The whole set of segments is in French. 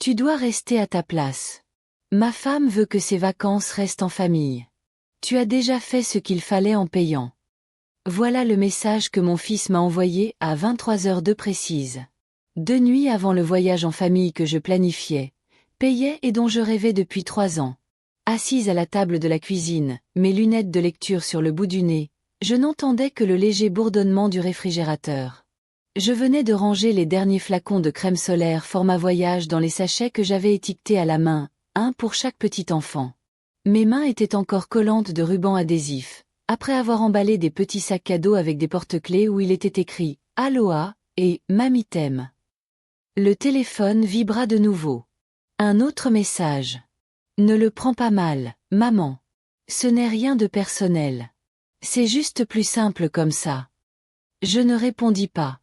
Tu dois rester à ta place. Ma femme veut que ces vacances restent en famille. Tu as déjà fait ce qu'il fallait en payant. Voilà le message que mon fils m'a envoyé à 23h02 précise. 2 nuits avant le voyage en famille que je planifiais, payais et dont je rêvais depuis 3 ans. Assise à la table de la cuisine, mes lunettes de lecture sur le bout du nez, je n'entendais que le léger bourdonnement du réfrigérateur. Je venais de ranger les derniers flacons de crème solaire format voyage dans les sachets que j'avais étiquetés à la main, un pour chaque petit enfant. Mes mains étaient encore collantes de rubans adhésifs, après avoir emballé des petits sacs cadeaux avec des porte-clés où il était écrit « Aloha » et « Mamie t'aime ». Le téléphone vibra de nouveau. Un autre message. Ne le prends pas mal, maman. Ce n'est rien de personnel. C'est juste plus simple comme ça. Je ne répondis pas.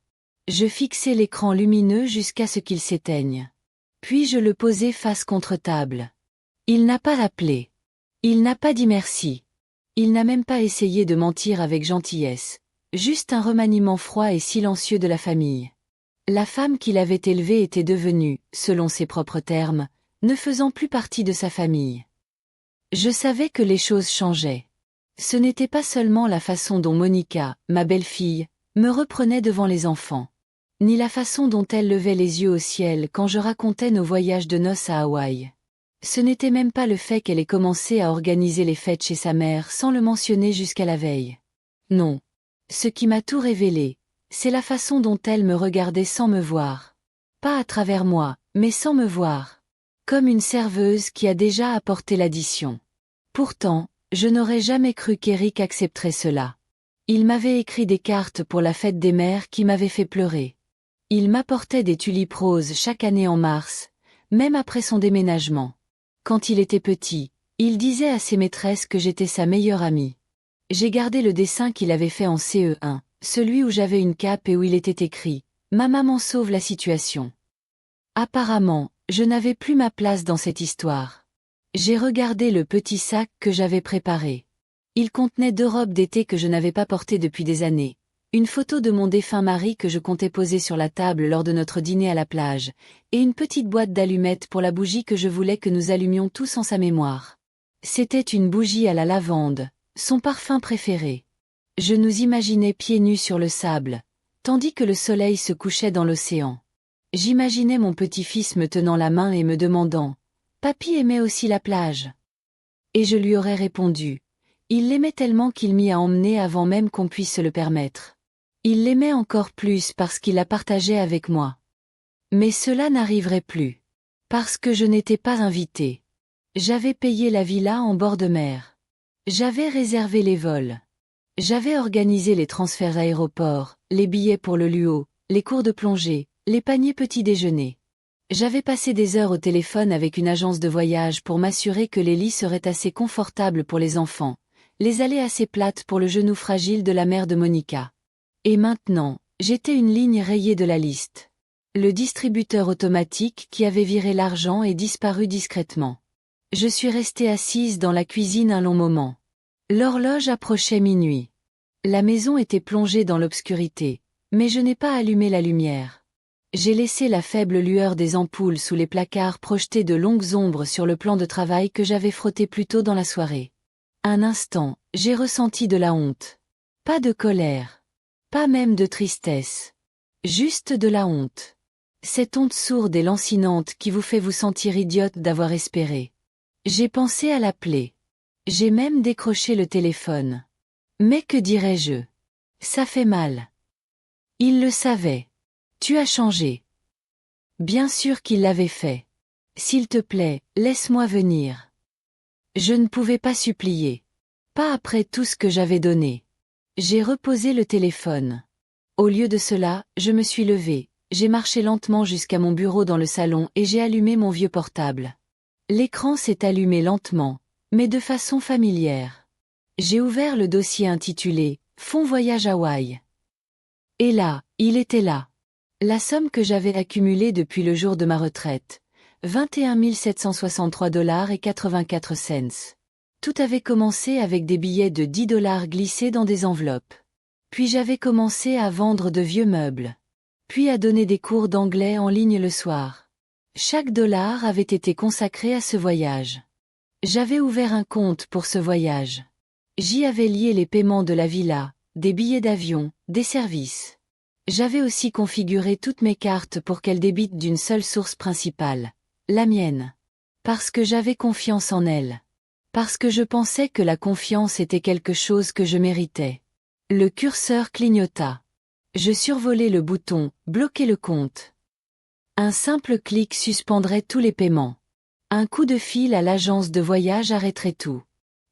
Je fixai l'écran lumineux jusqu'à ce qu'il s'éteigne. Puis je le posai face contre table. Il n'a pas appelé. Il n'a pas dit merci. Il n'a même pas essayé de mentir avec gentillesse. Juste un remaniement froid et silencieux de la famille. La femme qu'il avait élevée était devenue, selon ses propres termes, ne faisant plus partie de sa famille. Je savais que les choses changeaient. Ce n'était pas seulement la façon dont Monica, ma belle-fille, me reprenait devant les enfants, ni la façon dont elle levait les yeux au ciel quand je racontais nos voyages de noces à Hawaï. Ce n'était même pas le fait qu'elle ait commencé à organiser les fêtes chez sa mère sans le mentionner jusqu'à la veille. Non. Ce qui m'a tout révélé, c'est la façon dont elle me regardait sans me voir. Pas à travers moi, mais sans me voir. Comme une serveuse qui a déjà apporté l'addition. Pourtant, je n'aurais jamais cru qu'Éric accepterait cela. Il m'avait écrit des cartes pour la fête des mères qui m'avaient fait pleurer. Il m'apportait des tulipes roses chaque année en mars, même après son déménagement. Quand il était petit, il disait à ses maîtresses que j'étais sa meilleure amie. J'ai gardé le dessin qu'il avait fait en CE1, celui où j'avais une cape et où il était écrit « Ma maman sauve la situation ». Apparemment, je n'avais plus ma place dans cette histoire. J'ai regardé le petit sac que j'avais préparé. Il contenait 2 robes d'été que je n'avais pas portées depuis des années, une photo de mon défunt mari que je comptais poser sur la table lors de notre dîner à la plage, et une petite boîte d'allumettes pour la bougie que je voulais que nous allumions tous en sa mémoire. C'était une bougie à la lavande, son parfum préféré. Je nous imaginais pieds nus sur le sable, tandis que le soleil se couchait dans l'océan. J'imaginais mon petit-fils me tenant la main et me demandant « Papy aimait aussi la plage ?» Et je lui aurais répondu « Il l'aimait tellement qu'il m'y a emmené avant même qu'on puisse se le permettre. Il l'aimait encore plus parce qu'il la partageait avec moi. » Mais cela n'arriverait plus. Parce que je n'étais pas invitée. J'avais payé la villa en bord de mer. J'avais réservé les vols. J'avais organisé les transferts aéroports, les billets pour le Luo, les cours de plongée, les paniers petit déjeuner. J'avais passé des heures au téléphone avec une agence de voyage pour m'assurer que les lits seraient assez confortables pour les enfants, les allées assez plates pour le genou fragile de la mère de Monica. Et maintenant, j'étais une ligne rayée de la liste. Le distributeur automatique qui avait viré l'argent et disparu discrètement. Je suis restée assise dans la cuisine un long moment. L'horloge approchait minuit. La maison était plongée dans l'obscurité, mais je n'ai pas allumé la lumière. J'ai laissé la faible lueur des ampoules sous les placards projeter de longues ombres sur le plan de travail que j'avais frotté plus tôt dans la soirée. Un instant, j'ai ressenti de la honte. Pas de colère. Pas même de tristesse. Juste de la honte. Cette honte sourde et lancinante qui vous fait vous sentir idiote d'avoir espéré. J'ai pensé à l'appeler. J'ai même décroché le téléphone. Mais que dirais-je? Ça fait mal. Il le savait. Tu as changé. Bien sûr qu'il l'avait fait. S'il te plaît, laisse-moi venir. Je ne pouvais pas supplier. Pas après tout ce que j'avais donné. J'ai reposé le téléphone. Au lieu de cela, je me suis levée, j'ai marché lentement jusqu'à mon bureau dans le salon et j'ai allumé mon vieux portable. L'écran s'est allumé lentement, mais de façon familière. J'ai ouvert le dossier intitulé « Fonds voyage Hawaï ». Et là, il était là. La somme que j'avais accumulée depuis le jour de ma retraite, 21 763 $ et 84 cents. Tout avait commencé avec des billets de 10 $ glissés dans des enveloppes. Puis j'avais commencé à vendre de vieux meubles. Puis à donner des cours d'anglais en ligne le soir. Chaque dollar avait été consacré à ce voyage. J'avais ouvert un compte pour ce voyage. J'y avais lié les paiements de la villa, des billets d'avion, des services. J'avais aussi configuré toutes mes cartes pour qu'elles débitent d'une seule source principale, la mienne. Parce que j'avais confiance en elle. Parce que je pensais que la confiance était quelque chose que je méritais. Le curseur clignota. Je survolai le bouton « Bloquer le compte ». Un simple clic suspendrait tous les paiements. Un coup de fil à l'agence de voyage arrêterait tout.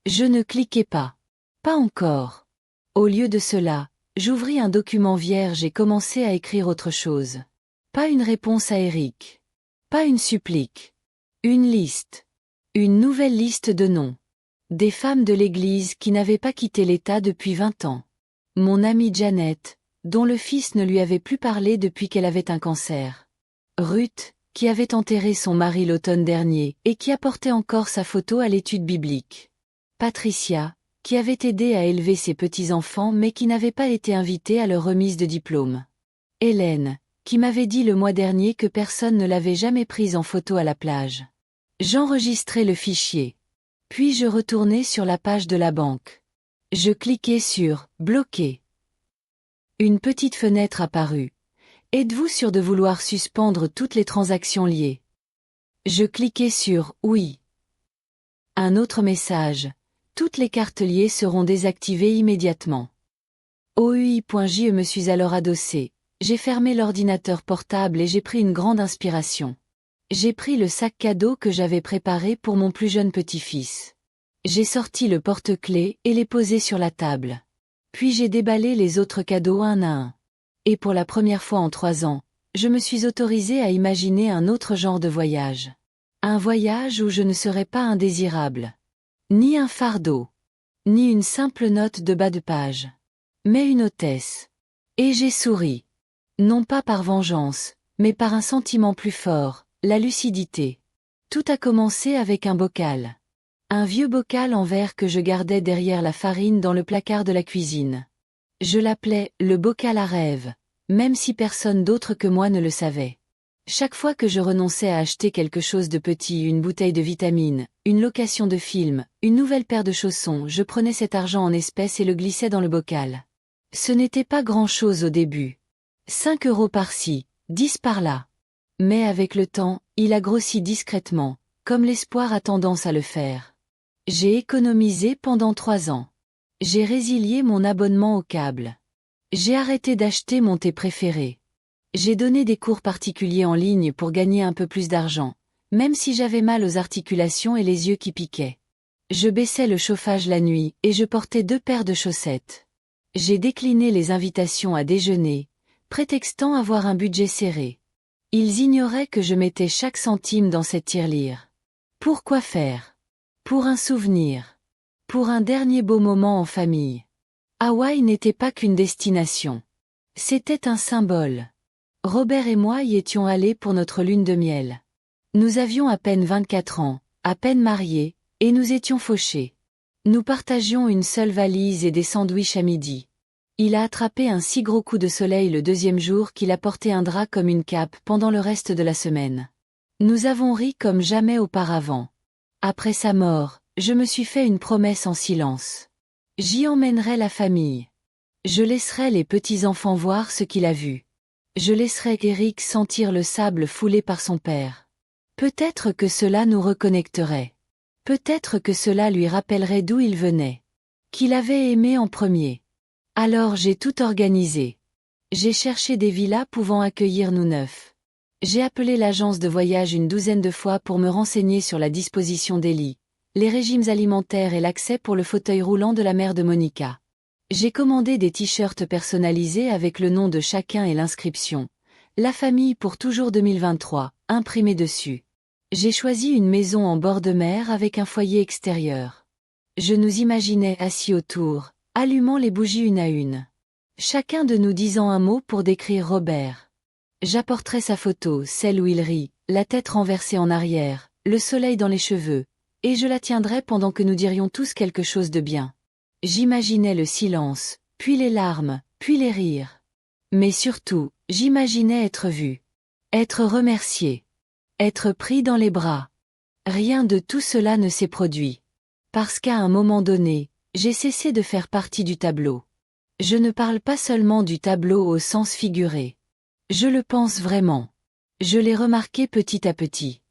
Je ne cliquais pas. Pas encore. Au lieu de cela, j'ouvris un document vierge et commençai à écrire autre chose. Pas une réponse à Eric. Pas une supplique. Une liste. Une nouvelle liste de noms. Des femmes de l'église qui n'avaient pas quitté l'État depuis 20 ans. Mon amie Janet, dont le fils ne lui avait plus parlé depuis qu'elle avait un cancer. Ruth, qui avait enterré son mari l'automne dernier et qui apportait encore sa photo à l'étude biblique. Patricia, qui avait aidé à élever ses petits-enfants mais qui n'avait pas été invitée à leur remise de diplôme. Hélène, qui m'avait dit le mois dernier que personne ne l'avait jamais prise en photo à la plage. J'enregistrai le fichier. Puis je retournai sur la page de la banque. Je cliquai sur « Bloquer ». Une petite fenêtre apparut. Êtes-vous sûr de vouloir suspendre toutes les transactions liées? Je cliquai sur « Oui ». Un autre message. Toutes les cartes liées seront désactivées immédiatement. OUI.je me suis alors adossé. J'ai fermé l'ordinateur portable et j'ai pris une grande inspiration. J'ai pris le sac cadeau que j'avais préparé pour mon plus jeune petit-fils. J'ai sorti le porte-clés et les posé sur la table. Puis j'ai déballé les autres cadeaux un à un. Et pour la première fois en 3 ans, je me suis autorisée à imaginer un autre genre de voyage. Un voyage où je ne serais pas indésirable. Ni un fardeau. Ni une simple note de bas de page. Mais une hôtesse. Et j'ai souri. Non pas par vengeance, mais par un sentiment plus fort, la lucidité. Tout a commencé avec un bocal. Un vieux bocal en verre que je gardais derrière la farine dans le placard de la cuisine. Je l'appelais « le bocal à rêve », même si personne d'autre que moi ne le savait. Chaque fois que je renonçais à acheter quelque chose de petit, une bouteille de vitamines, une location de film, une nouvelle paire de chaussons, je prenais cet argent en espèces et le glissais dans le bocal. Ce n'était pas grand-chose au début. 5 € par-ci, 10 par-là. Mais avec le temps, il a grossi discrètement, comme l'espoir a tendance à le faire. J'ai économisé pendant 3 ans. J'ai résilié mon abonnement au câble. J'ai arrêté d'acheter mon thé préféré. J'ai donné des cours particuliers en ligne pour gagner un peu plus d'argent, même si j'avais mal aux articulations et les yeux qui piquaient. Je baissais le chauffage la nuit et je portais 2 paires de chaussettes. J'ai décliné les invitations à déjeuner, prétextant avoir un budget serré. Ils ignoraient que je mettais chaque centime dans cette tirelire. Pourquoi faire? Pour un souvenir. Pour un dernier beau moment en famille. Hawaï n'était pas qu'une destination. C'était un symbole. Robert et moi y étions allés pour notre lune de miel. Nous avions à peine 24 ans, à peine mariés, et nous étions fauchés. Nous partagions une seule valise et des sandwichs à midi. Il a attrapé un si gros coup de soleil le 2e jour qu'il a porté un drap comme une cape pendant le reste de la semaine. Nous avons ri comme jamais auparavant. Après sa mort, je me suis fait une promesse en silence. J'y emmènerai la famille. Je laisserai les petits-enfants voir ce qu'il a vu. Je laisserai Eric sentir le sable foulé par son père. Peut-être que cela nous reconnecterait. Peut-être que cela lui rappellerait d'où il venait. Qu'il avait aimé en premier. Alors j'ai tout organisé. J'ai cherché des villas pouvant accueillir nous 9. J'ai appelé l'agence de voyage une 12aine de fois pour me renseigner sur la disposition des lits, les régimes alimentaires et l'accès pour le fauteuil roulant de la mère de Monica. J'ai commandé des t-shirts personnalisés avec le nom de chacun et l'inscription « La famille pour toujours 2023 » imprimé dessus. J'ai choisi une maison en bord de mer avec un foyer extérieur. Je nous imaginais assis autour, allumant les bougies une à une. Chacun de nous disant un mot pour décrire Robert. J'apporterai sa photo, celle où il rit, la tête renversée en arrière, le soleil dans les cheveux, et je la tiendrai pendant que nous dirions tous quelque chose de bien. J'imaginais le silence, puis les larmes, puis les rires. Mais surtout, j'imaginais être vu. Être remercié. Être pris dans les bras. Rien de tout cela ne s'est produit. Parce qu'à un moment donné, j'ai cessé de faire partie du tableau. Je ne parle pas seulement du tableau au sens figuré. Je le pense vraiment. Je l'ai remarqué petit à petit.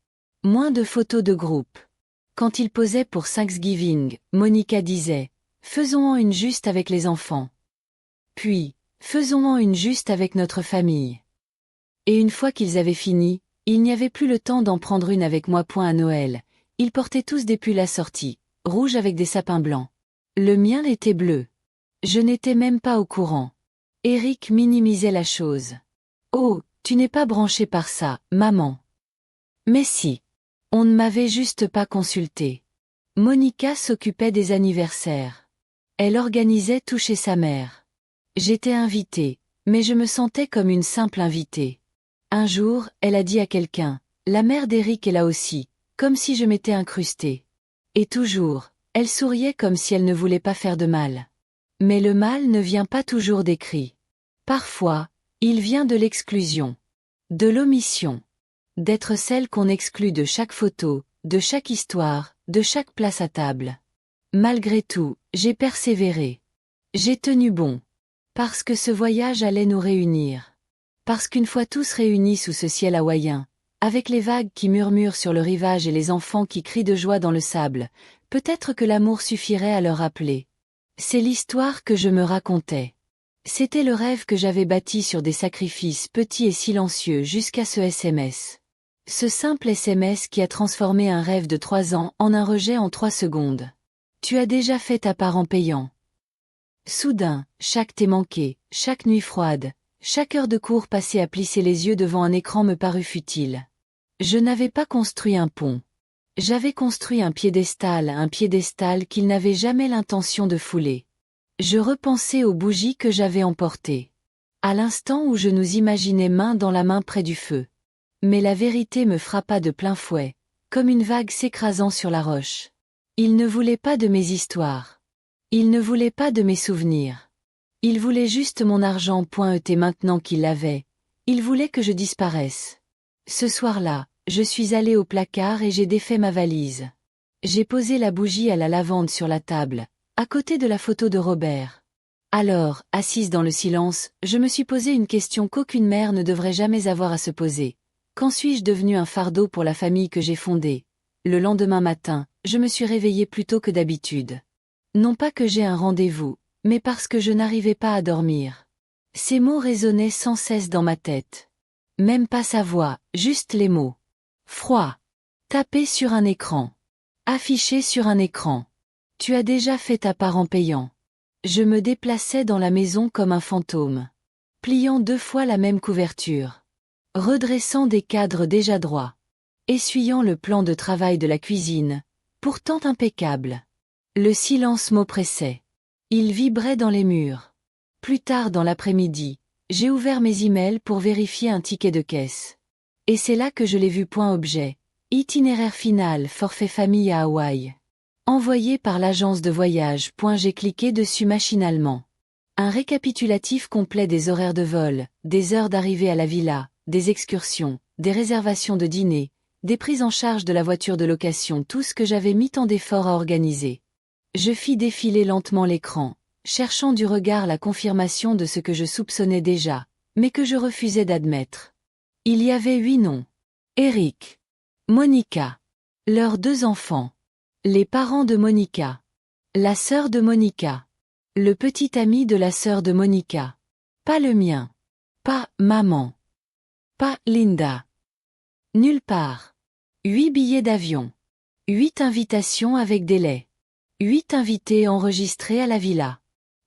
Moins de photos de groupe. Quand il posait pour Thanksgiving, Monica disait « Faisons-en une juste avec les enfants. » Puis « Faisons-en une juste avec notre famille. » Et une fois qu'ils avaient fini, il n'y avait plus le temps d'en prendre une avec moi. À Noël, ils portaient tous des pulls assortis, rouges avec des sapins blancs. Le mien était bleu. Je n'étais même pas au courant. Eric minimisait la chose. « Oh, tu n'es pas branché par ça, maman. » Mais si. On ne m'avait juste pas consulté. Monica s'occupait des anniversaires. Elle organisait tout chez sa mère. J'étais invitée, mais je me sentais comme une simple invitée. Un jour, elle a dit à quelqu'un, « La mère d'Eric est là aussi », comme si je m'étais incrustée. Et toujours, elle souriait comme si elle ne voulait pas faire de mal. Mais le mal ne vient pas toujours des cris. Parfois, il vient de l'exclusion. De l'omission. D'être celle qu'on exclut de chaque photo, de chaque histoire, de chaque place à table. Malgré tout, j'ai persévéré. J'ai tenu bon. Parce que ce voyage allait nous réunir. Parce qu'une fois tous réunis sous ce ciel hawaïen, avec les vagues qui murmurent sur le rivage et les enfants qui crient de joie dans le sable, peut-être que l'amour suffirait à leur rappeler. C'est l'histoire que je me racontais. C'était le rêve que j'avais bâti sur des sacrifices petits et silencieux jusqu'à ce SMS. Ce simple SMS qui a transformé un rêve de 3 ans en un rejet en 3 secondes. Tu as déjà fait ta part en payant. Soudain, chaque thé manqué, chaque nuit froide, chaque heure de cours passée à plisser les yeux devant un écran me parut futile. Je n'avais pas construit un pont. J'avais construit un piédestal qu'il n'avait jamais l'intention de fouler. Je repensais aux bougies que j'avais emportées. À l'instant où je nous imaginais main dans la main près du feu. Mais la vérité me frappa de plein fouet, comme une vague s'écrasant sur la roche. Il ne voulait pas de mes histoires. Il ne voulait pas de mes souvenirs. Il voulait juste mon argent. Et maintenant qu'il l'avait, il voulait que je disparaisse. Ce soir-là, je suis allée au placard et j'ai défait ma valise. J'ai posé la bougie à la lavande sur la table, à côté de la photo de Robert. Alors, assise dans le silence, je me suis posé une question qu'aucune mère ne devrait jamais avoir à se poser. Quand suis-je devenue un fardeau pour la famille que j'ai fondée? Le lendemain matin, je me suis réveillée plus tôt que d'habitude. Non pas que j'ai un rendez-vous, mais parce que je n'arrivais pas à dormir. Ces mots résonnaient sans cesse dans ma tête. Même pas sa voix, juste les mots. Froid. Tapé sur un écran. Affiché sur un écran. Tu as déjà fait ta part en payant. Je me déplaçais dans la maison comme un fantôme. Pliant 2 fois la même couverture. Redressant des cadres déjà droits. Essuyant le plan de travail de la cuisine, pourtant impeccable. Le silence m'oppressait. Il vibrait dans les murs. Plus tard dans l'après-midi, j'ai ouvert mes emails pour vérifier un ticket de caisse. Et c'est là que je l'ai vu. Objet. Itinéraire final forfait famille à Hawaï. Envoyé par l'agence de voyage. J'ai cliqué dessus machinalement. Un récapitulatif complet des horaires de vol, des heures d'arrivée à la villa, des excursions, des réservations de dîner, des prises en charge de la voiture de location, tout ce que j'avais mis tant d'efforts à organiser. Je fis défiler lentement l'écran, cherchant du regard la confirmation de ce que je soupçonnais déjà, mais que je refusais d'admettre. Il y avait 8 noms. Eric. Monica. Leurs 2 enfants. Les parents de Monica. La sœur de Monica. Le petit ami de la sœur de Monica. Pas le mien. Pas maman. Pas Linda. Nulle part. 8 billets d'avion. 8 invitations avec délai. 8 invités enregistrés à la villa.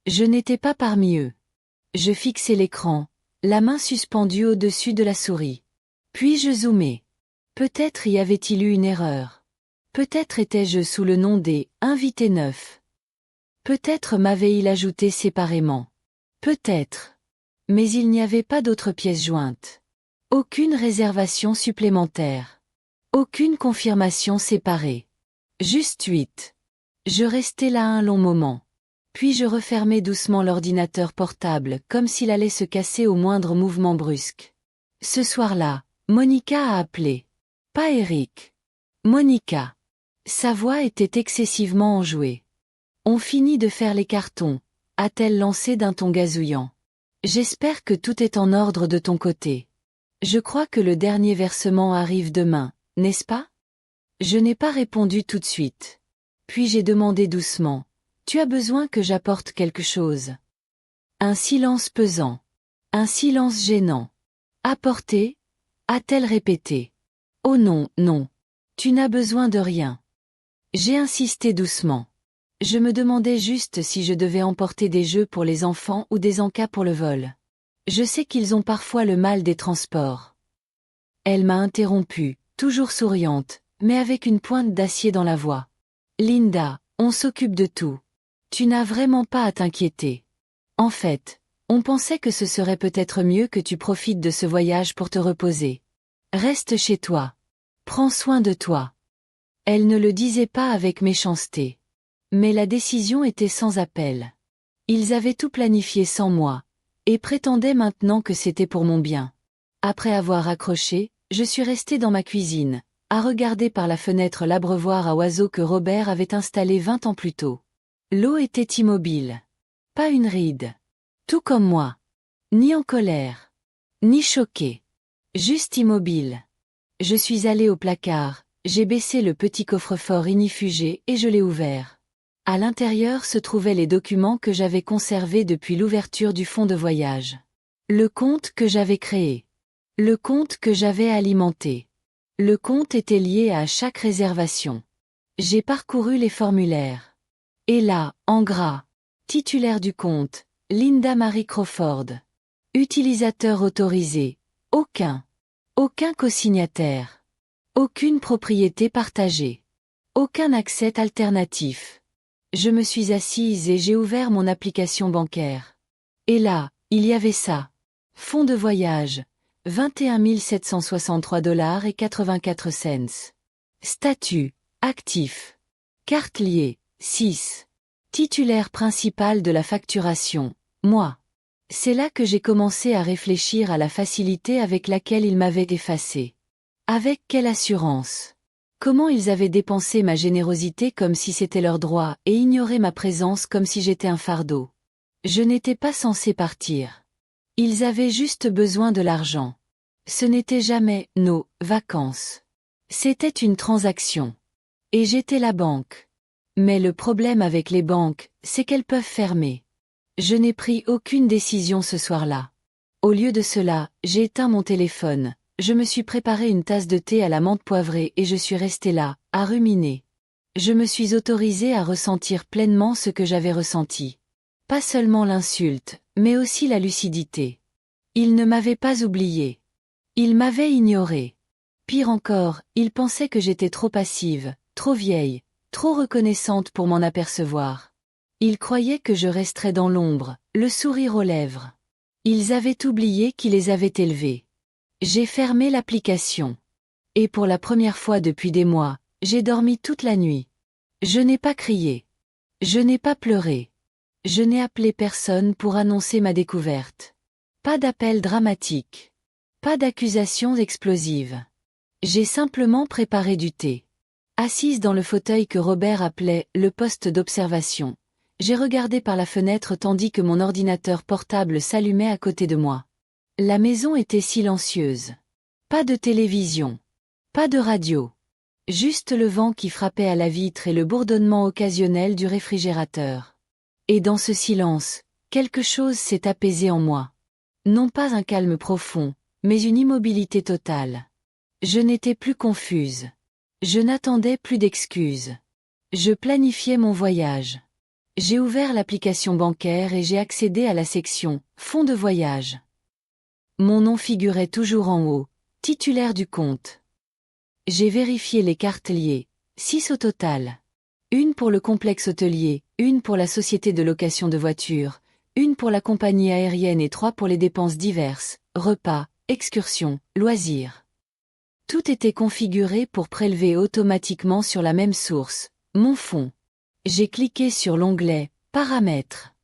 Je n'étais pas parmi eux. Je fixais l'écran, la main suspendue au-dessus de la souris. Puis je zoomais. Peut-être y avait-il eu une erreur. Peut-être étais-je sous le nom des « invités neufs ». Peut-être m'avait-il ajouté séparément. Peut-être. Mais il n'y avait pas d'autres pièces jointes. Aucune réservation supplémentaire. Aucune confirmation séparée. Juste 8. Je restais là un long moment. Puis je refermais doucement l'ordinateur portable comme s'il allait se casser au moindre mouvement brusque. Ce soir-là, Monica a appelé. Pas Eric. Monica. Sa voix était excessivement enjouée. On finit de faire les cartons, a-t-elle lancé d'un ton gazouillant. J'espère que tout est en ordre de ton côté. Je crois que le dernier versement arrive demain, n'est-ce pas? Je n'ai pas répondu tout de suite. Puis j'ai demandé doucement. Tu as besoin que j'apporte quelque chose? Un silence pesant. Un silence gênant. Apporter? A-t-elle répété. Oh non, non. Tu n'as besoin de rien. J'ai insisté doucement. Je me demandais juste si je devais emporter des jeux pour les enfants ou des encas pour le vol. Je sais qu'ils ont parfois le mal des transports. Elle m'a interrompue, toujours souriante, mais avec une pointe d'acier dans la voix. Linda, on s'occupe de tout. Tu n'as vraiment pas à t'inquiéter. En fait, on pensait que ce serait peut-être mieux que tu profites de ce voyage pour te reposer. Reste chez toi. Prends soin de toi. Elle ne le disait pas avec méchanceté. Mais la décision était sans appel. Ils avaient tout planifié sans moi, et prétendaient maintenant que c'était pour mon bien. Après avoir accroché, je suis restée dans ma cuisine, à regarder par la fenêtre l'abreuvoir à oiseaux que Robert avait installé 20 ans plus tôt. L'eau était immobile. Pas une ride. Tout comme moi. Ni en colère. Ni choquée. Juste immobile. Je suis allée au placard, j'ai baissé le petit coffre-fort ignifugé et je l'ai ouvert. À l'intérieur se trouvaient les documents que j'avais conservés depuis l'ouverture du fonds de voyage. Le compte que j'avais créé. Le compte que j'avais alimenté. Le compte était lié à chaque réservation. J'ai parcouru les formulaires. Et là, en gras, titulaire du compte, Linda Marie Crawford. Utilisateur autorisé, aucun. Aucun cosignataire. Aucune propriété partagée. Aucun accès alternatif. Je me suis assise et j'ai ouvert mon application bancaire. Et là, il y avait ça. Fonds de voyage. 21 763 $ et 84 cents. Statut. Actif. Carte liée. 6. Titulaire principal de la facturation. Moi. C'est là que j'ai commencé à réfléchir à la facilité avec laquelle ils m'avaient effacé. Avec quelle assurance? Comment ils avaient dépensé ma générosité comme si c'était leur droit et ignoré ma présence comme si j'étais un fardeau. Je n'étais pas censé partir. Ils avaient juste besoin de l'argent. Ce n'était jamais nos vacances. C'était une transaction. Et j'étais la banque. Mais le problème avec les banques, c'est qu'elles peuvent fermer. Je n'ai pris aucune décision ce soir-là. Au lieu de cela, j'ai éteint mon téléphone. Je me suis préparé une tasse de thé à la menthe poivrée et je suis restée là, à ruminer. Je me suis autorisée à ressentir pleinement ce que j'avais ressenti. Pas seulement l'insulte, mais aussi la lucidité. Ils ne m'avaient pas oublié. Ils m'avaient ignoré. Pire encore, ils pensaient que j'étais trop passive, trop vieille, trop reconnaissante pour m'en apercevoir. Ils croyaient que je resterais dans l'ombre, le sourire aux lèvres. Ils avaient oublié qui les avait élevés. J'ai fermé l'application. Et pour la première fois depuis des mois, j'ai dormi toute la nuit. Je n'ai pas crié. Je n'ai pas pleuré. Je n'ai appelé personne pour annoncer ma découverte. Pas d'appel dramatique. Pas d'accusations explosives. J'ai simplement préparé du thé. Assise dans le fauteuil que Robert appelait le poste d'observation, j'ai regardé par la fenêtre tandis que mon ordinateur portable s'allumait à côté de moi. La maison était silencieuse. Pas de télévision. Pas de radio. Juste le vent qui frappait à la vitre et le bourdonnement occasionnel du réfrigérateur. Et dans ce silence, quelque chose s'est apaisé en moi. Non pas un calme profond, mais une immobilité totale. Je n'étais plus confuse. Je n'attendais plus d'excuses. Je planifiais mon voyage. J'ai ouvert l'application bancaire et j'ai accédé à la section « Fonds de voyage ». Mon nom figurait toujours en haut, titulaire du compte. J'ai vérifié les cartes liées, 6 au total. Une pour le complexe hôtelier, une pour la société de location de voitures, une pour la compagnie aérienne et 3 pour les dépenses diverses, repas, excursions, loisirs. Tout était configuré pour prélever automatiquement sur la même source, mon fonds. J'ai cliqué sur l'onglet « Paramètres ».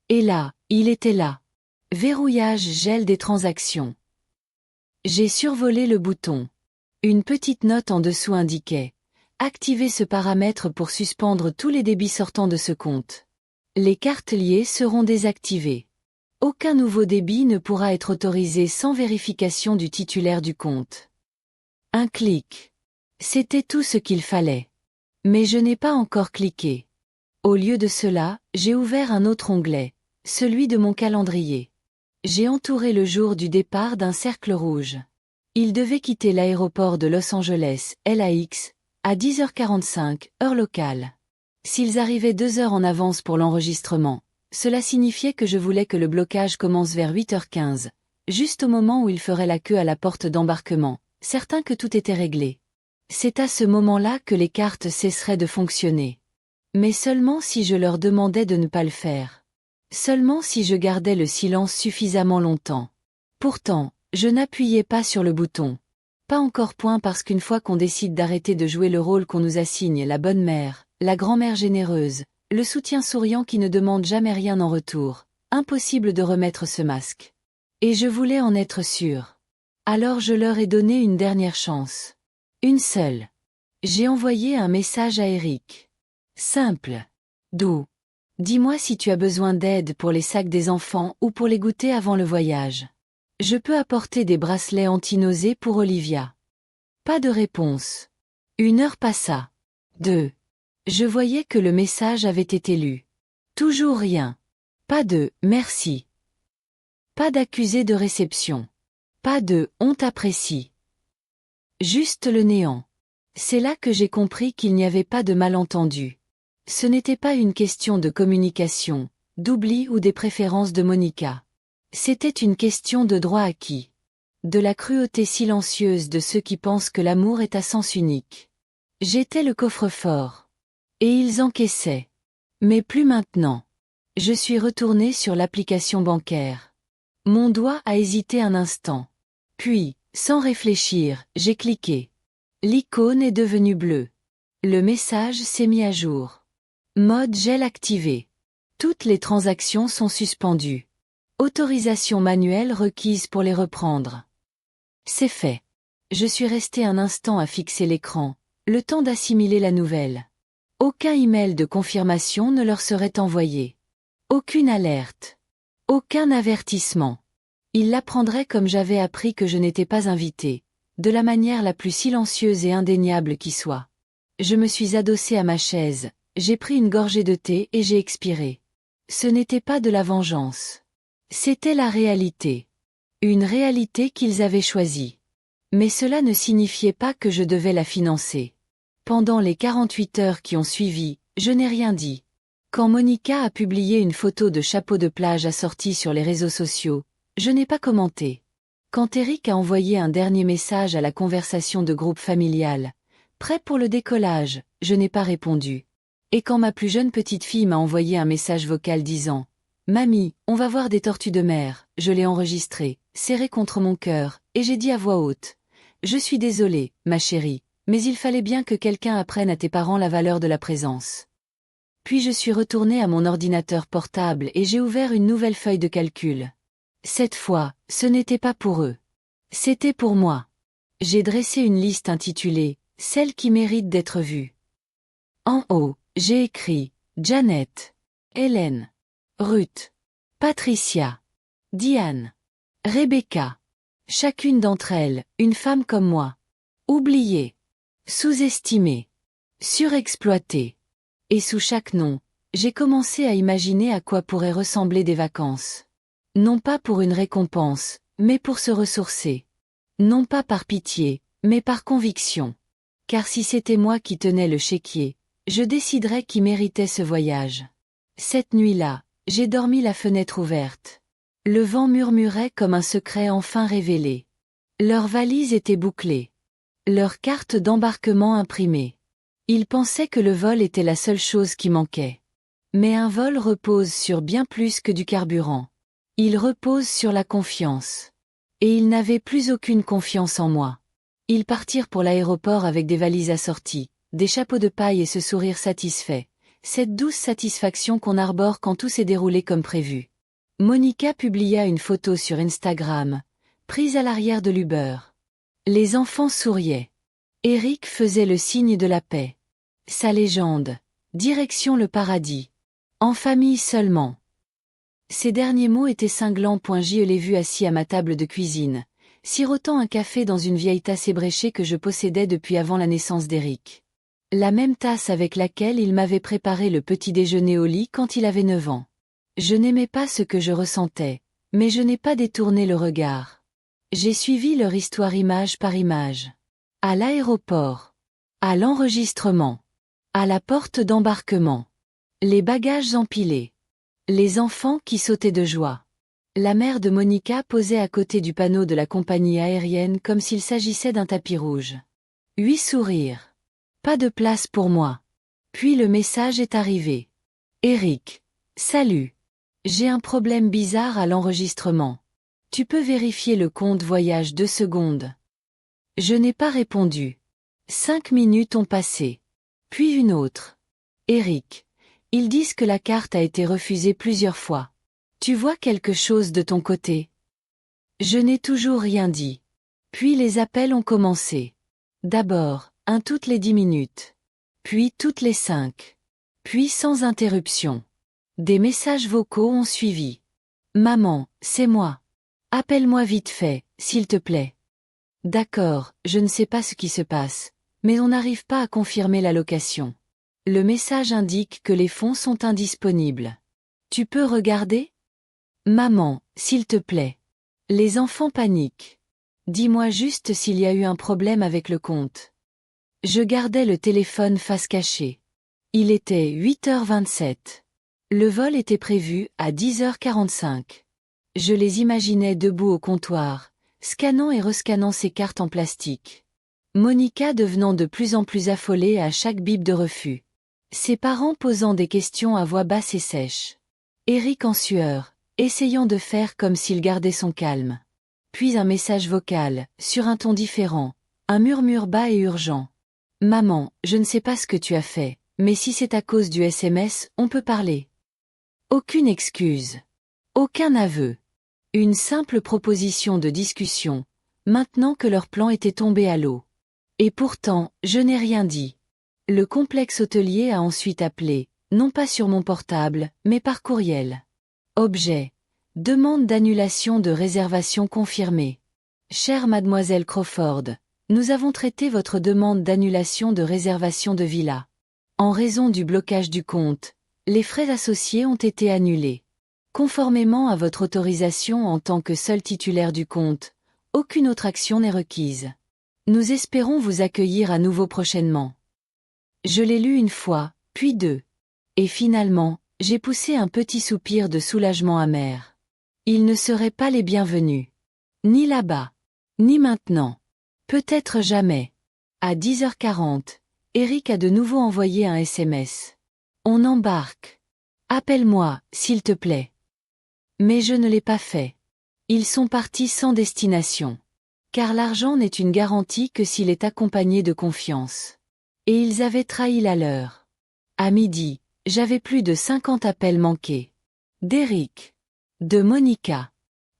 Et là, il était là. Verrouillage gel des transactions. J'ai survolé le bouton. Une petite note en dessous indiquait « Activez ce paramètre pour suspendre tous les débits sortant de ce compte. Les cartes liées seront désactivées. Aucun nouveau débit ne pourra être autorisé sans vérification du titulaire du compte. » Un clic. C'était tout ce qu'il fallait. Mais je n'ai pas encore cliqué. Au lieu de cela, j'ai ouvert un autre onglet, celui de mon calendrier. J'ai entouré le jour du départ d'un cercle rouge. Il devait quitter l'aéroport de Los Angeles, LAX, à 10h45, heure locale. S'ils arrivaient 2 heures en avance pour l'enregistrement, cela signifiait que je voulais que le blocage commence vers 8h15, juste au moment où il ferait la queue à la porte d'embarquement, certain que tout était réglé. C'est à ce moment-là que les cartes cesseraient de fonctionner. Mais seulement si je leur demandais de ne pas le faire. Seulement si je gardais le silence suffisamment longtemps. Pourtant, je n'appuyais pas sur le bouton. Pas encore point parce qu'une fois qu'on décide d'arrêter de jouer le rôle qu'on nous assigne, la bonne mère, la grand-mère généreuse, le soutien souriant qui ne demande jamais rien en retour, impossible de remettre ce masque. Et je voulais en être sûre. Alors je leur ai donné une dernière chance. Une seule. J'ai envoyé un message à Eric. Simple. Doux. Dis-moi si tu as besoin d'aide pour les sacs des enfants ou pour les goûter avant le voyage. Je peux apporter des bracelets anti-nausées pour Olivia. Pas de réponse. 1 heure passa. 2. Je voyais que le message avait été lu. Toujours rien. Pas de « merci ». Pas d'accusé de réception. Pas de « on t'apprécie ». Juste le néant. C'est là que j'ai compris qu'il n'y avait pas de malentendu. Ce n'était pas une question de communication, d'oubli ou des préférences de Monica. C'était une question de droit acquis. De la cruauté silencieuse de ceux qui pensent que l'amour est à sens unique. J'étais le coffre-fort. Et ils encaissaient. Mais plus maintenant. Je suis retourné sur l'application bancaire. Mon doigt a hésité un instant. Puis, sans réfléchir, j'ai cliqué. L'icône est devenue bleue. Le message s'est mis à jour. Mode gel activé. Toutes les transactions sont suspendues. Autorisation manuelle requise pour les reprendre. C'est fait. Je suis resté un instant à fixer l'écran, le temps d'assimiler la nouvelle. Aucun email de confirmation ne leur serait envoyé. Aucune alerte. Aucun avertissement. Ils l'apprendraient comme j'avais appris que je n'étais pas invité, de la manière la plus silencieuse et indéniable qui soit. Je me suis adossé à ma chaise, j'ai pris une gorgée de thé et j'ai expiré. Ce n'était pas de la vengeance. C'était la réalité. Une réalité qu'ils avaient choisie. Mais cela ne signifiait pas que je devais la financer. Pendant les 48 heures qui ont suivi, je n'ai rien dit. Quand Monica a publié une photo de chapeau de plage assorti sur les réseaux sociaux, je n'ai pas commenté. Quand Eric a envoyé un dernier message à la conversation de groupe familial, prêt pour le décollage, je n'ai pas répondu. Et quand ma plus jeune petite fille m'a envoyé un message vocal disant « Mamie, on va voir des tortues de mer », je l'ai enregistré, serré contre mon cœur, et j'ai dit à voix haute « Je suis désolée, ma chérie, mais il fallait bien que quelqu'un apprenne à tes parents la valeur de la présence. » Puis je suis retournée à mon ordinateur portable et j'ai ouvert une nouvelle feuille de calcul. Cette fois, ce n'était pas pour eux. C'était pour moi. J'ai dressé une liste intitulée « Celles qui méritent d'être vues ». En haut, j'ai écrit Janet, Hélène, Ruth, Patricia, Diane, Rebecca. Chacune d'entre elles, une femme comme moi. Oubliée, sous-estimée, surexploitée. Et sous chaque nom, j'ai commencé à imaginer à quoi pourraient ressembler des vacances. Non pas pour une récompense, mais pour se ressourcer. Non pas par pitié, mais par conviction. Car si c'était moi qui tenais le chéquier, je déciderais qui méritait ce voyage. Cette nuit-là, j'ai dormi la fenêtre ouverte. Le vent murmurait comme un secret enfin révélé. Leurs valises étaient bouclées. Leurs cartes d'embarquement imprimées. Ils pensaient que le vol était la seule chose qui manquait. Mais un vol repose sur bien plus que du carburant. Il repose sur la confiance. Et ils n'avaient plus aucune confiance en moi. Ils partirent pour l'aéroport avec des valises assorties, des chapeaux de paille et ce sourire satisfait, cette douce satisfaction qu'on arbore quand tout s'est déroulé comme prévu. Monica publia une photo sur Instagram, prise à l'arrière de l'Uber. Les enfants souriaient. Eric faisait le signe de la paix. Sa légende. Direction le paradis. En famille seulement. Ces derniers mots étaient cinglants. Je l'ai vu assis à ma table de cuisine, sirotant un café dans une vieille tasse ébréchée que je possédais depuis avant la naissance d'Eric. La même tasse avec laquelle il m'avait préparé le petit déjeuner au lit quand il avait 9 ans. Je n'aimais pas ce que je ressentais, mais je n'ai pas détourné le regard. J'ai suivi leur histoire image par image. À l'aéroport. À l'enregistrement. À la porte d'embarquement. Les bagages empilés. Les enfants qui sautaient de joie. La mère de Monica posait à côté du panneau de la compagnie aérienne comme s'il s'agissait d'un tapis rouge. 8 sourires. Pas de place pour moi. Puis le message est arrivé. Eric. Salut. J'ai un problème bizarre à l'enregistrement. Tu peux vérifier le compte voyage 2 secondes. Je n'ai pas répondu. 5 minutes ont passé. Puis une autre. Eric. Ils disent que la carte a été refusée plusieurs fois. Tu vois quelque chose de ton côté? Je n'ai toujours rien dit. Puis les appels ont commencé. D'abord, un toutes les 10 minutes. Puis toutes les 5. Puis sans interruption. Des messages vocaux ont suivi. Maman, c'est moi. Appelle-moi vite fait, s'il te plaît. D'accord, je ne sais pas ce qui se passe, mais on n'arrive pas à confirmer la location. Le message indique que les fonds sont indisponibles. Tu peux regarder? Maman, s'il te plaît. Les enfants paniquent. Dis-moi juste s'il y a eu un problème avec le compte. Je gardais le téléphone face cachée. Il était 8h27. Le vol était prévu à 10h45. Je les imaginais debout au comptoir, scannant et rescannant ces cartes en plastique. Monica devenant de plus en plus affolée à chaque bip de refus. Ses parents posant des questions à voix basse et sèche. Eric en sueur, essayant de faire comme s'il gardait son calme. Puis un message vocal, sur un ton différent, un murmure bas et urgent. Maman, je ne sais pas ce que tu as fait, mais si c'est à cause du SMS, on peut parler. Aucune excuse. Aucun aveu. Une simple proposition de discussion, maintenant que leur plan était tombé à l'eau. Et pourtant, je n'ai rien dit. Le complexe hôtelier a ensuite appelé, non pas sur mon portable, mais par courriel. Objet. Demande d'annulation de réservation confirmée. Chère mademoiselle Crawford, nous avons traité votre demande d'annulation de réservation de villa. En raison du blocage du compte, les frais associés ont été annulés. Conformément à votre autorisation en tant que seul titulaire du compte, aucune autre action n'est requise. Nous espérons vous accueillir à nouveau prochainement. Je l'ai lu une fois, puis 2. Et finalement, j'ai poussé un petit soupir de soulagement amer. Ils ne seraient pas les bienvenus. Ni là-bas. Ni maintenant. Peut-être jamais. À 10h40, Eric a de nouveau envoyé un SMS. On embarque. Appelle-moi, s'il te plaît. Mais je ne l'ai pas fait. Ils sont partis sans destination. Car l'argent n'est une garantie que s'il est accompagné de confiance. Et ils avaient trahi la leur. À midi, j'avais plus de 50 appels manqués. D'Eric. De Monica.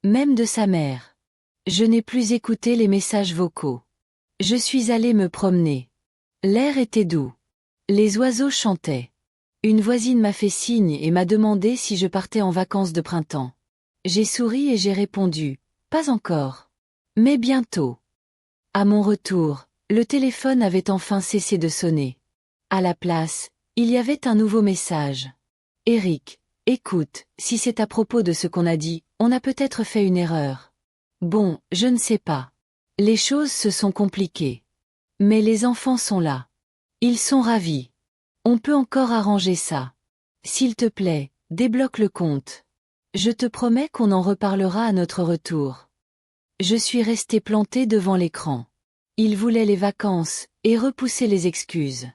Même de sa mère. Je n'ai plus écouté les messages vocaux. Je suis allée me promener. L'air était doux. Les oiseaux chantaient. Une voisine m'a fait signe et m'a demandé si je partais en vacances de printemps. J'ai souri et j'ai répondu, pas encore. Mais bientôt. À mon retour, le téléphone avait enfin cessé de sonner. À la place, il y avait un nouveau message. Eric, écoute, si c'est à propos de ce qu'on a dit, on a peut-être fait une erreur. Bon, je ne sais pas. Les choses se sont compliquées. Mais les enfants sont là. Ils sont ravis. On peut encore arranger ça. S'il te plaît, débloque le compte. Je te promets qu'on en reparlera à notre retour. Je suis restée plantée devant l'écran. Ils voulaient les vacances, et repousser les excuses.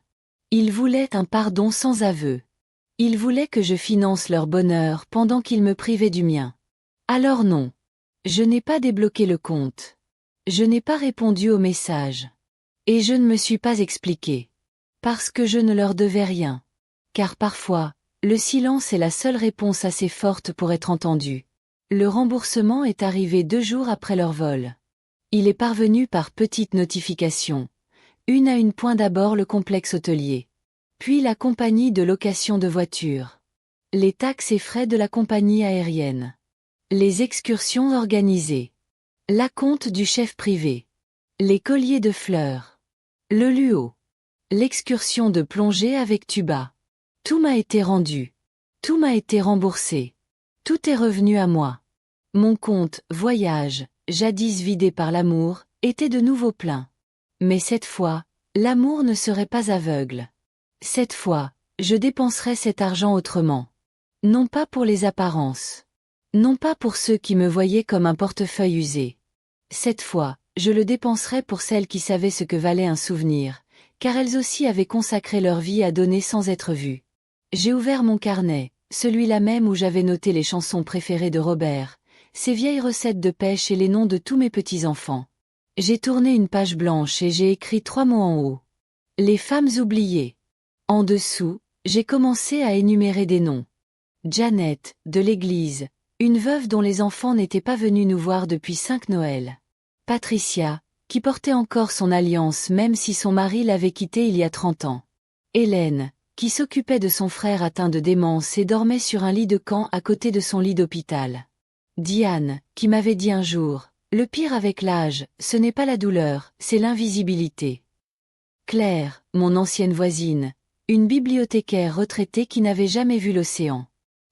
Ils voulaient un pardon sans aveu. Ils voulaient que je finance leur bonheur pendant qu'ils me privaient du mien. Alors non. Je n'ai pas débloqué le compte. Je n'ai pas répondu au message. Et je ne me suis pas expliquée. Parce que je ne leur devais rien. Car parfois, le silence est la seule réponse assez forte pour être entendue. Le remboursement est arrivé 2 jours après leur vol. Il est parvenu par petite notification. Une à une. D'abord le complexe hôtelier. Puis la compagnie de location de voitures. Les taxes et frais de la compagnie aérienne. Les excursions organisées. L'acompte du chef privé. Les colliers de fleurs. Le luau. L'excursion de plongée avec tuba. Tout m'a été rendu. Tout m'a été remboursé. Tout est revenu à moi. Mon compte voyage, jadis vidé par l'amour, était de nouveau plein. Mais cette fois, l'amour ne serait pas aveugle. Cette fois, je dépenserai cet argent autrement. Non pas pour les apparences. Non pas pour ceux qui me voyaient comme un portefeuille usé. Cette fois, je le dépenserai pour celles qui savaient ce que valait un souvenir, car elles aussi avaient consacré leur vie à donner sans être vues. J'ai ouvert mon carnet, celui-là même où j'avais noté les chansons préférées de Robert, ses vieilles recettes de pêche et les noms de tous mes petits-enfants. J'ai tourné une page blanche et j'ai écrit 3 mots en haut. Les femmes oubliées. En dessous, j'ai commencé à énumérer des noms. Janet, de l'église, une veuve dont les enfants n'étaient pas venus nous voir depuis 5 Noëls. Patricia, qui portait encore son alliance même si son mari l'avait quittée il y a 30 ans. Hélène, qui s'occupait de son frère atteint de démence et dormait sur un lit de camp à côté de son lit d'hôpital. Diane, qui m'avait dit un jour, « Le pire avec l'âge, ce n'est pas la douleur, c'est l'invisibilité. » Claire, mon ancienne voisine, une bibliothécaire retraitée qui n'avait jamais vu l'océan.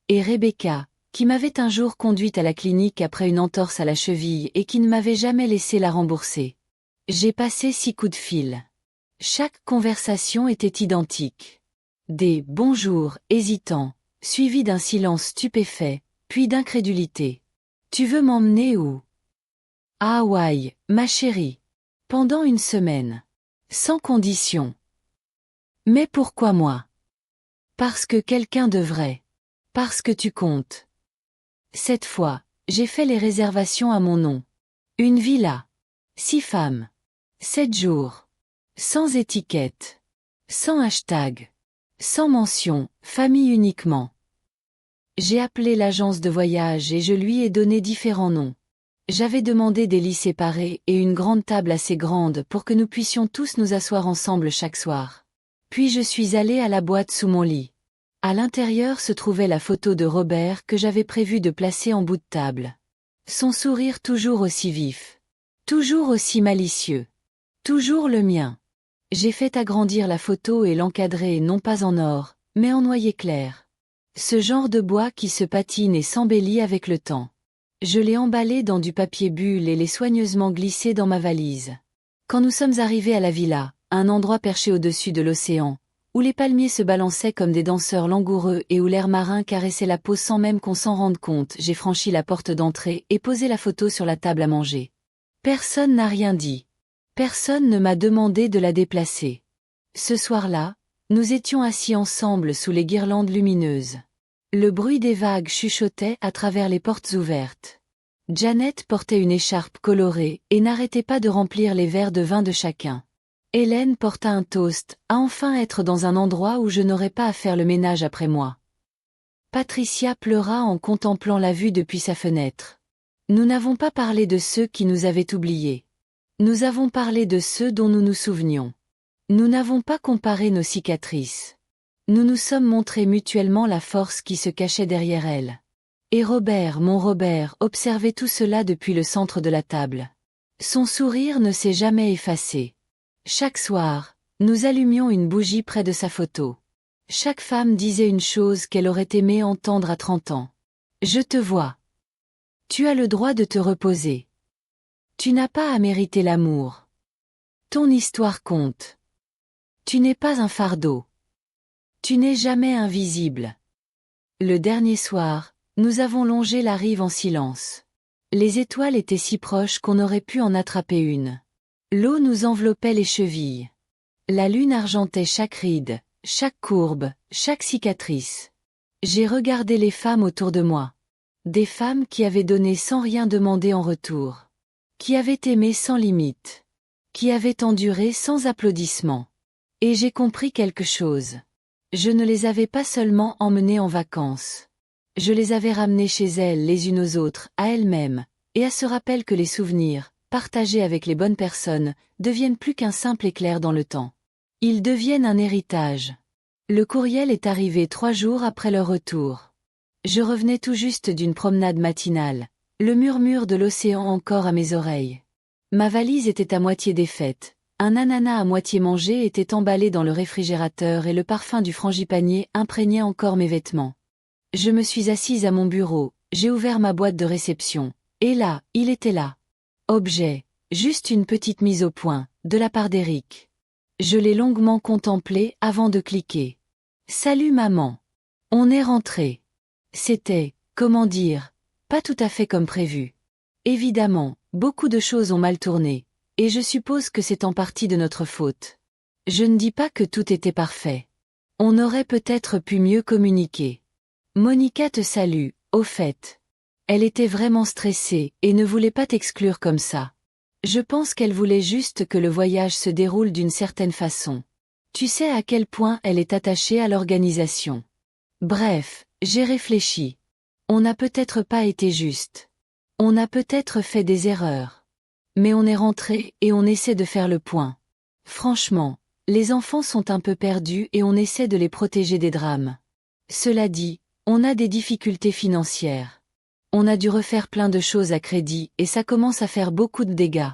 Et Rebecca, qui m'avait un jour conduite à la clinique après une entorse à la cheville et qui ne m'avait jamais laissé la rembourser. J'ai passé 6 coups de fil. Chaque conversation était identique. Des « bonjours » hésitants, suivis d'un silence stupéfait, puis d'incrédulité. « Tu veux m'emmener où ?»« À Hawaï, ma chérie. Pendant 1 semaine. Sans condition. »« Mais pourquoi moi ?»« Parce que quelqu'un devrait. Parce que tu comptes. » Cette fois, j'ai fait les réservations à mon nom. Une villa. 6 femmes. 7 jours. Sans étiquette. Sans hashtag. Sans mention, famille uniquement. J'ai appelé l'agence de voyage et je lui ai donné différents noms. J'avais demandé des lits séparés et une grande table assez grande pour que nous puissions tous nous asseoir ensemble chaque soir. Puis je suis allée à la boîte sous mon lit. À l'intérieur se trouvait la photo de Robert que j'avais prévu de placer en bout de table. Son sourire toujours aussi vif. Toujours aussi malicieux. Toujours le mien. J'ai fait agrandir la photo et l'encadrer non pas en or, mais en noyer clair. Ce genre de bois qui se patine et s'embellit avec le temps. Je l'ai emballé dans du papier bulle et l'ai soigneusement glissé dans ma valise. Quand nous sommes arrivés à la villa, un endroit perché au-dessus de l'océan, où les palmiers se balançaient comme des danseurs langoureux et où l'air marin caressait la peau sans même qu'on s'en rende compte, j'ai franchi la porte d'entrée et posé la photo sur la table à manger. Personne n'a rien dit. Personne ne m'a demandé de la déplacer. Ce soir-là, nous étions assis ensemble sous les guirlandes lumineuses. Le bruit des vagues chuchotait à travers les portes ouvertes. Janet portait une écharpe colorée et n'arrêtait pas de remplir les verres de vin de chacun. Hélène porta un toast, à enfin être dans un endroit où je n'aurais pas à faire le ménage après moi. Patricia pleura en contemplant la vue depuis sa fenêtre. Nous n'avons pas parlé de ceux qui nous avaient oubliés. Nous avons parlé de ceux dont nous nous souvenions. Nous n'avons pas comparé nos cicatrices. Nous nous sommes montrés mutuellement la force qui se cachait derrière elles. Et Robert, mon Robert, observait tout cela depuis le centre de la table. Son sourire ne s'est jamais effacé. Chaque soir, nous allumions une bougie près de sa photo. Chaque femme disait une chose qu'elle aurait aimé entendre à 30 ans. Je te vois. Tu as le droit de te reposer. Tu n'as pas à mériter l'amour. Ton histoire compte. Tu n'es pas un fardeau. Tu n'es jamais invisible. Le dernier soir, nous avons longé la rive en silence. Les étoiles étaient si proches qu'on aurait pu en attraper une. L'eau nous enveloppait les chevilles. La lune argentait chaque ride, chaque courbe, chaque cicatrice. J'ai regardé les femmes autour de moi. Des femmes qui avaient donné sans rien demander en retour. Qui avaient aimé sans limite. Qui avaient enduré sans applaudissements. Et j'ai compris quelque chose. Je ne les avais pas seulement emmenées en vacances. Je les avais ramenées chez elles les unes aux autres, à elles-mêmes, et à ce rappel que les souvenirs, partagés avec les bonnes personnes, deviennent plus qu'un simple éclair dans le temps. Ils deviennent un héritage. Le courriel est arrivé 3 jours après leur retour. Je revenais tout juste d'une promenade matinale, le murmure de l'océan encore à mes oreilles. Ma valise était à moitié défaite, un ananas à moitié mangé était emballé dans le réfrigérateur et le parfum du frangipanier imprégnait encore mes vêtements. Je me suis assise à mon bureau, j'ai ouvert ma boîte de réception, et là, il était là. Objet, juste une petite mise au point, de la part d'Eric. Je l'ai longuement contemplé avant de cliquer. Salut maman. On est rentré. C'était, comment dire, pas tout à fait comme prévu. Évidemment, beaucoup de choses ont mal tourné, et je suppose que c'est en partie de notre faute. Je ne dis pas que tout était parfait. On aurait peut-être pu mieux communiquer. Monica te salue, au fait. Elle était vraiment stressée et ne voulait pas t'exclure comme ça. Je pense qu'elle voulait juste que le voyage se déroule d'une certaine façon. Tu sais à quel point elle est attachée à l'organisation. Bref, j'ai réfléchi. On n'a peut-être pas été juste. On a peut-être fait des erreurs. Mais on est rentré et on essaie de faire le point. Franchement, les enfants sont un peu perdus et on essaie de les protéger des drames. Cela dit, on a des difficultés financières. On a dû refaire plein de choses à crédit et ça commence à faire beaucoup de dégâts.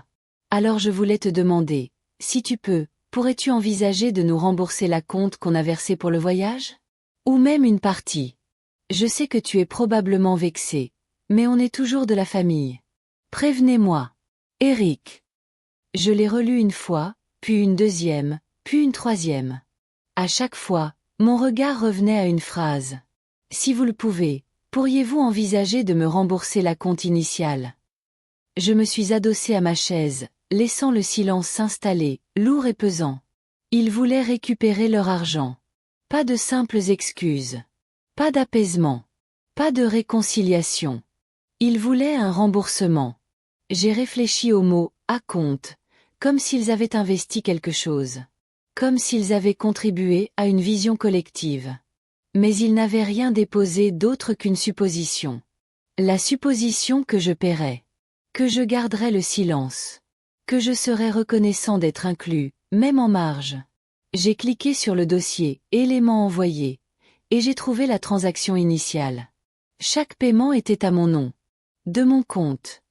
Alors je voulais te demander, si tu peux, pourrais-tu envisager de nous rembourser la compte qu'on a versée pour le voyage? Ou même une partie. Je sais que tu es probablement vexé, mais on est toujours de la famille. Prévenez-moi. Eric. Je l'ai relu une fois, puis une deuxième, puis une troisième. À chaque fois, mon regard revenait à une phrase. Si vous le pouvez, pourriez-vous envisager de me rembourser la compte initiale? Je me suis adossée à ma chaise, laissant le silence s'installer, lourd et pesant. Ils voulaient récupérer leur argent. Pas de simples excuses. Pas d'apaisement. Pas de réconciliation. Ils voulaient un remboursement. J'ai réfléchi au mot « à compte », comme s'ils avaient investi quelque chose. Comme s'ils avaient contribué à une vision collective. Mais ils n'avaient rien déposé d'autre qu'une supposition. La supposition que je paierais. Que je garderais le silence. Que je serais reconnaissant d'être inclus, même en marge. J'ai cliqué sur le dossier « Éléments envoyés » et j'ai trouvé la transaction initiale. Chaque paiement était à mon nom. De mon compte.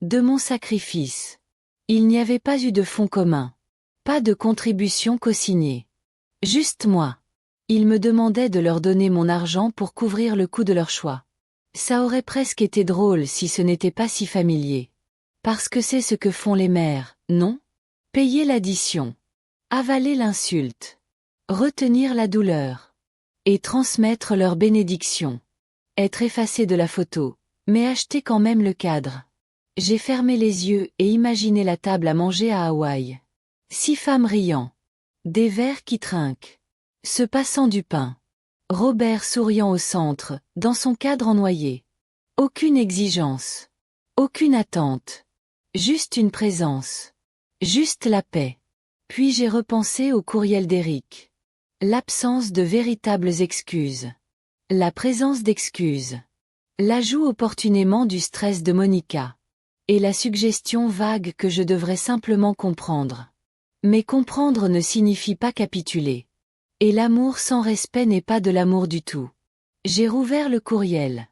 De mon sacrifice. Il n'y avait pas eu de fonds communs. Pas de contribution co-signée. Juste moi. Ils me demandaient de leur donner mon argent pour couvrir le coût de leur choix. Ça aurait presque été drôle si ce n'était pas si familier. Parce que c'est ce que font les mères, non? Payer l'addition. Avaler l'insulte. Retenir la douleur. Et transmettre leur bénédiction. Être effacé de la photo, mais acheter quand même le cadre. J'ai fermé les yeux et imaginé la table à manger à Hawaï. 6 femmes riant. Des verres qui trinquent. Se passant du pain. Robert souriant au centre, dans son cadre en noyer. Aucune exigence. Aucune attente. Juste une présence. Juste la paix. Puis j'ai repensé au courriel d'Eric. L'absence de véritables excuses. La présence d'excuses. L'ajout opportunément du stress de Monica. Et la suggestion vague que je devrais simplement comprendre. Mais comprendre ne signifie pas capituler. Et l'amour sans respect n'est pas de l'amour du tout. J'ai rouvert le courriel.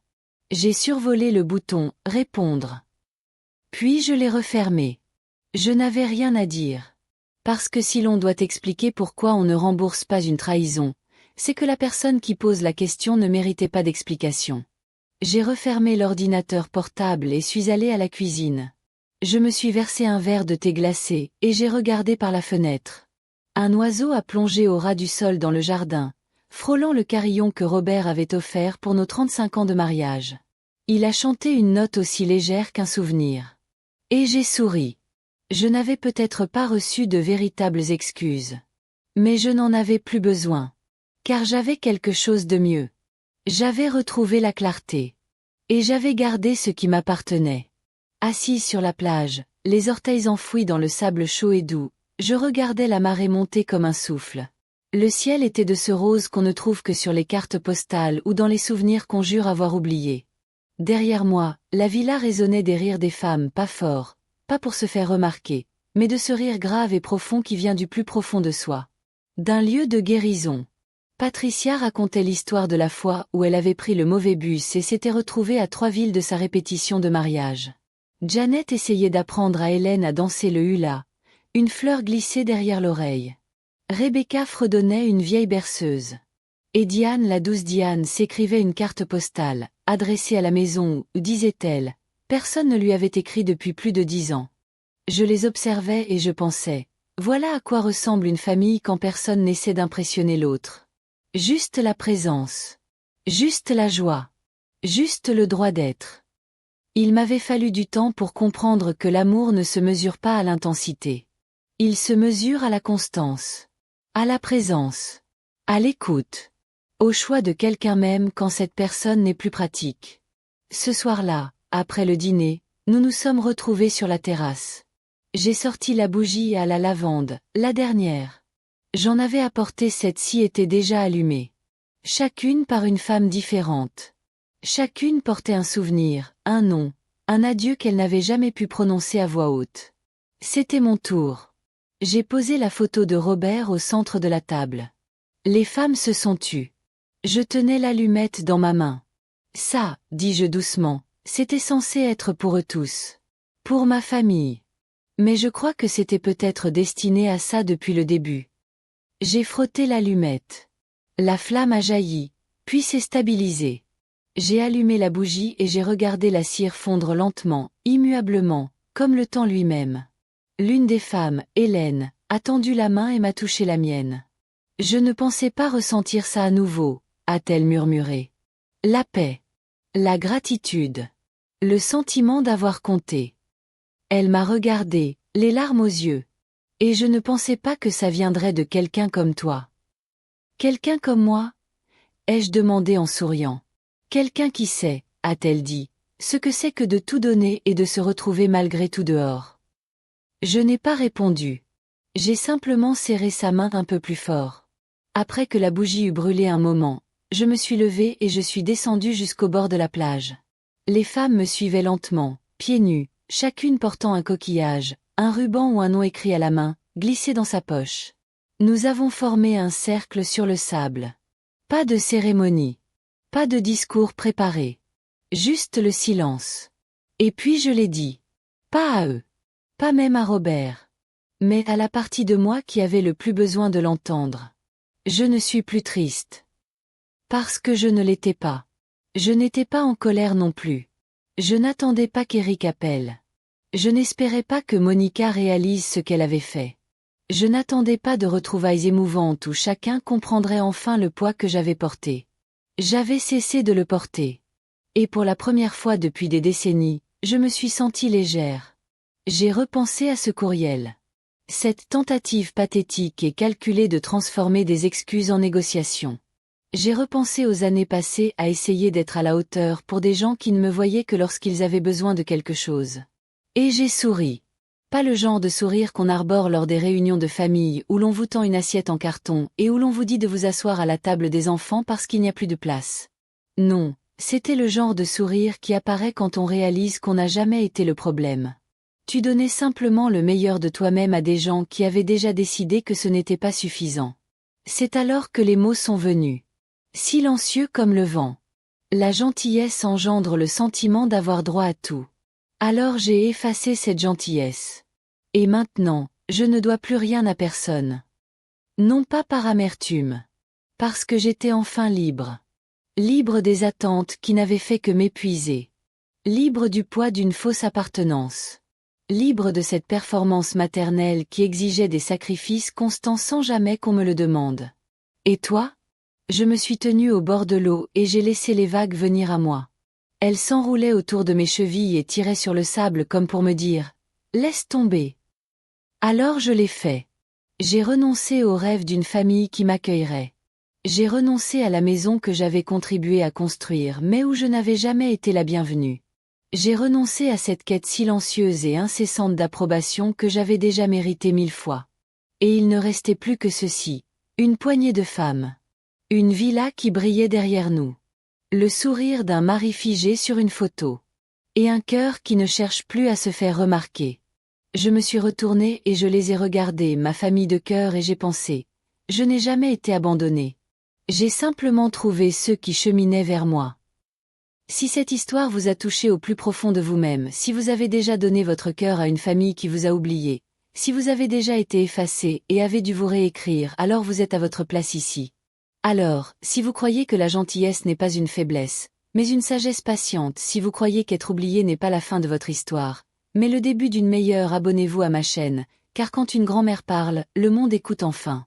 J'ai survolé le bouton « Répondre ». Puis je l'ai refermé. Je n'avais rien à dire. Parce que si l'on doit expliquer pourquoi on ne rembourse pas une trahison, c'est que la personne qui pose la question ne méritait pas d'explication. J'ai refermé l'ordinateur portable et suis allée à la cuisine. Je me suis versé un verre de thé glacé et j'ai regardé par la fenêtre. Un oiseau a plongé au ras du sol dans le jardin, frôlant le carillon que Robert avait offert pour nos 35 ans de mariage. Il a chanté une note aussi légère qu'un souvenir. Et j'ai souri. Je n'avais peut-être pas reçu de véritables excuses. Mais je n'en avais plus besoin. Car j'avais quelque chose de mieux. J'avais retrouvé la clarté. Et j'avais gardé ce qui m'appartenait. Assise sur la plage, les orteils enfouis dans le sable chaud et doux, je regardais la marée monter comme un souffle. Le ciel était de ce rose qu'on ne trouve que sur les cartes postales ou dans les souvenirs qu'on jure avoir oubliés. Derrière moi, la villa résonnait des rires des femmes pas forts, pas pour se faire remarquer, mais de ce rire grave et profond qui vient du plus profond de soi. D'un lieu de guérison. Patricia racontait l'histoire de la fois où elle avait pris le mauvais bus et s'était retrouvée à 3 villes de sa répétition de mariage. Janet essayait d'apprendre à Hélène à danser le hula, une fleur glissée derrière l'oreille. Rebecca fredonnait une vieille berceuse. Et Diane, la douce Diane, s'écrivait une carte postale, adressée à la maison où, disait-elle, personne ne lui avait écrit depuis plus de 10 ans. Je les observais et je pensais, voilà à quoi ressemble une famille quand personne n'essaie d'impressionner l'autre. Juste la présence. Juste la joie. Juste le droit d'être. Il m'avait fallu du temps pour comprendre que l'amour ne se mesure pas à l'intensité. Il se mesure à la constance. À la présence. À l'écoute. Au choix de quelqu'un même quand cette personne n'est plus pratique. Ce soir-là, après le dîner, nous nous sommes retrouvés sur la terrasse. J'ai sorti la bougie à la lavande, la dernière. J'en avais apporté 7 étaient déjà allumées. Chacune par une femme différente. Chacune portait un souvenir, un nom, un adieu qu'elle n'avait jamais pu prononcer à voix haute. C'était mon tour. J'ai posé la photo de Robert au centre de la table. Les femmes se sont tues. Je tenais l'allumette dans ma main. Ça, dis-je doucement, c'était censé être pour eux tous. Pour ma famille. Mais je crois que c'était peut-être destiné à ça depuis le début. J'ai frotté l'allumette. La flamme a jailli, puis s'est stabilisée. J'ai allumé la bougie et j'ai regardé la cire fondre lentement, immuablement, comme le temps lui-même. L'une des femmes, Hélène, a tendu la main et m'a touché la mienne. Je ne pensais pas ressentir ça à nouveau, a-t-elle murmuré. La paix. La gratitude. Le sentiment d'avoir compté. Elle m'a regardé, les larmes aux yeux. Et je ne pensais pas que ça viendrait de quelqu'un comme toi. Quelqu'un comme moi? Ai-je demandé en souriant. Quelqu'un qui sait, a-t-elle dit, ce que c'est que de tout donner et de se retrouver malgré tout dehors. Je n'ai pas répondu. J'ai simplement serré sa main un peu plus fort. Après que la bougie eut brûlé un moment, je me suis levée et je suis descendue jusqu'au bord de la plage. Les femmes me suivaient lentement, pieds nus, chacune portant un coquillage, un ruban ou un nom écrit à la main, glissé dans sa poche. Nous avons formé un cercle sur le sable. Pas de cérémonie. Pas de discours préparé. Juste le silence. Et puis je l'ai dit. Pas à eux. Pas même à Robert. Mais à la partie de moi qui avait le plus besoin de l'entendre. Je ne suis plus triste. Parce que je ne l'étais pas. Je n'étais pas en colère non plus. Je n'attendais pas qu'Éric appelle. Je n'espérais pas que Monica réalise ce qu'elle avait fait. Je n'attendais pas de retrouvailles émouvantes où chacun comprendrait enfin le poids que j'avais porté. J'avais cessé de le porter. Et pour la première fois depuis des décennies, je me suis sentie légère. J'ai repensé à ce courriel. Cette tentative pathétique et calculée de transformer des excuses en négociations. J'ai repensé aux années passées à essayer d'être à la hauteur pour des gens qui ne me voyaient que lorsqu'ils avaient besoin de quelque chose. Et j'ai souri. Pas le genre de sourire qu'on arbore lors des réunions de famille où l'on vous tend une assiette en carton et où l'on vous dit de vous asseoir à la table des enfants parce qu'il n'y a plus de place. Non, c'était le genre de sourire qui apparaît quand on réalise qu'on n'a jamais été le problème. Tu donnais simplement le meilleur de toi-même à des gens qui avaient déjà décidé que ce n'était pas suffisant. C'est alors que les mots sont venus. Silencieux comme le vent. La gentillesse engendre le sentiment d'avoir droit à tout. Alors j'ai effacé cette gentillesse. Et maintenant, je ne dois plus rien à personne. Non pas par amertume. Parce que j'étais enfin libre. Libre des attentes qui n'avaient fait que m'épuiser. Libre du poids d'une fausse appartenance. Libre de cette performance maternelle qui exigeait des sacrifices constants sans jamais qu'on me le demande. Et toi? Je me suis tenue au bord de l'eau et j'ai laissé les vagues venir à moi. Elles s'enroulaient autour de mes chevilles et tiraient sur le sable comme pour me dire « Laisse tomber ». Alors je l'ai fait. J'ai renoncé au rêve d'une famille qui m'accueillerait. J'ai renoncé à la maison que j'avais contribué à construire mais où je n'avais jamais été la bienvenue. J'ai renoncé à cette quête silencieuse et incessante d'approbation que j'avais déjà méritée 1000 fois. Et il ne restait plus que ceci, une poignée de femmes. Une villa qui brillait derrière nous. Le sourire d'un mari figé sur une photo. Et un cœur qui ne cherche plus à se faire remarquer. Je me suis retournée et je les ai regardés, ma famille de cœur, et j'ai pensé. Je n'ai jamais été abandonnée. J'ai simplement trouvé ceux qui cheminaient vers moi. Si cette histoire vous a touché au plus profond de vous-même, si vous avez déjà donné votre cœur à une famille qui vous a oublié, si vous avez déjà été effacé et avez dû vous réécrire, alors vous êtes à votre place ici. Alors, si vous croyez que la gentillesse n'est pas une faiblesse, mais une sagesse patiente, si vous croyez qu'être oublié n'est pas la fin de votre histoire, mais le début d'une meilleure, abonnez-vous à ma chaîne, car quand une grand-mère parle, le monde écoute enfin.